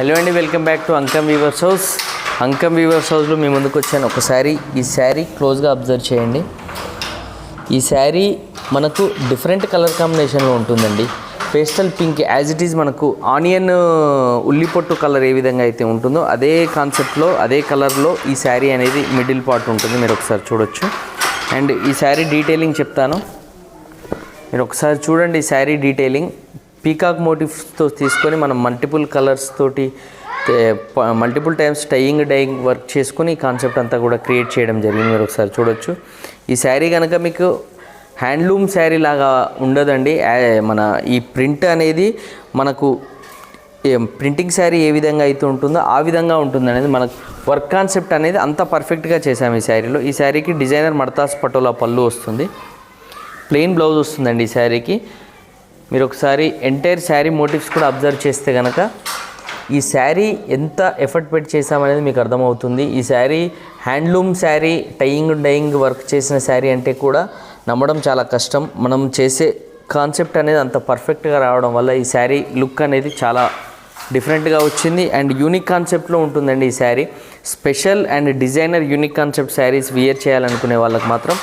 Hello అండి, welcome back to Ankam weavers house. Ankam weavers హౌస్లో మీ ముందుకు వచ్చాను. ఒకసారి ఈ శారీ క్లోజ్గా అబ్జర్వ్ చేయండి. ఈ శారీ మనకు డిఫరెంట్ కలర్ కాంబినేషన్లో ఉంటుందండి. Pastel pink as it is మనకు ఆనియన్ ఉల్లిపొట్టు కలర్ ఏ విధంగా అయితే ఉంటుందో అదే కాన్సెప్ట్లో అదే కలర్లో ఈ శారీ అనేది మిడిల్ పార్ట్ ఉంటుంది. మీరు ఒకసారి చూడొచ్చు. అండ్ ఈ శారీ డీటెయిలింగ్ చెప్తాను, మీరు ఒకసారి చూడండి. ఈ శారీ డీటెయిలింగ్ పీకాక్ మోటివ్స్తో తీసుకొని మనం మల్టిపుల్ కలర్స్ తోటి మల్టిపుల్ టైమ్స్ డైయింగ్ వర్క్ చేసుకొని ఈ కాన్సెప్ట్ అంతా కూడా క్రియేట్ చేయడం జరిగింది. మీరు ఒకసారి చూడొచ్చు. ఈ శారీ కనుక మీకు హ్యాండ్లూమ్ శారీ లాగా ఉండదండి. మన ఈ ప్రింట్ అనేది మనకు ప్రింటింగ్ శారీ ఏ విధంగా అయితే ఉంటుందో ఆ విధంగా ఉంటుంది అనేది మనకు వర్క్ కాన్సెప్ట్ అనేది అంత పర్ఫెక్ట్గా చేసాము ఈ శారీలో. ఈ శారీకి డిజైనర్ మడతాస్ పటోలా పళ్ళు వస్తుంది, ప్లెయిన్ బ్లౌజ్ వస్తుందండి ఈ శారీకి. మీరు ఒకసారి ఎంటైర్ శారీ మోటివ్స్ కూడా అబ్జర్వ్ చేస్తే కనుక ఈ శారీ ఎంత ఎఫర్ట్ పెట్టి చేసామనేది మీకు అర్థమవుతుంది. ఈ sari handloom sari dyeing work చేసిన శారీ అంటే కూడా నమ్మడం చాలా కష్టం. మనం చేసే కాన్సెప్ట్ అనేది అంత పర్ఫెక్ట్గా రావడం వల్ల ఈ శారీ లుక్ అనేది చాలా డిఫరెంట్గా వచ్చింది. అండ్ యూనిక్ కాన్సెప్ట్లో ఉంటుందండి ఈ sari. Special and designer unique concept saris wear చేయాలనుకునే వాళ్ళకి మాత్రం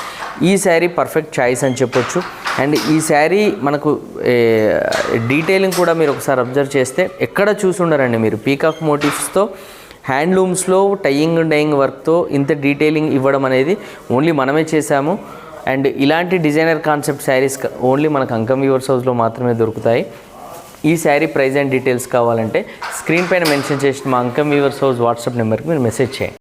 ఈ శారీ పర్ఫెక్ట్ చాయిస్ అని చెప్పొచ్చు. అండ్ ఈ శారీ మనకు డీటెయిలింగ్ కూడా మీరు ఒకసారి అబ్జర్వ్ చేస్తే ఎక్కడ చూసుండరండి మీరు. పీకాక్ మోటివ్స్తో హ్యాండ్లూమ్స్లో డైయింగ్ వర్క్తో ఇంత డీటెయిలింగ్ ఇవ్వడం అనేది ఓన్లీ మనమే చేశాము. అండ్ ఇలాంటి డిజైనర్ కాన్సెప్ట్ శారీస్ ఓన్లీ మనకు అంకమ్ వ్యూవర్స్ హౌస్లో మాత్రమే దొరుకుతాయి. ఈ శారీ ప్రైస్ అండ్ డీటెయిల్స్ కావాలంటే స్క్రీన్ పైన మెన్షన్ చేసిన మా అంకమ్ వ్యూవర్స్ హౌస్ వాట్సాప్ నెంబర్కి మీరు మెసేజ్ చేయండి.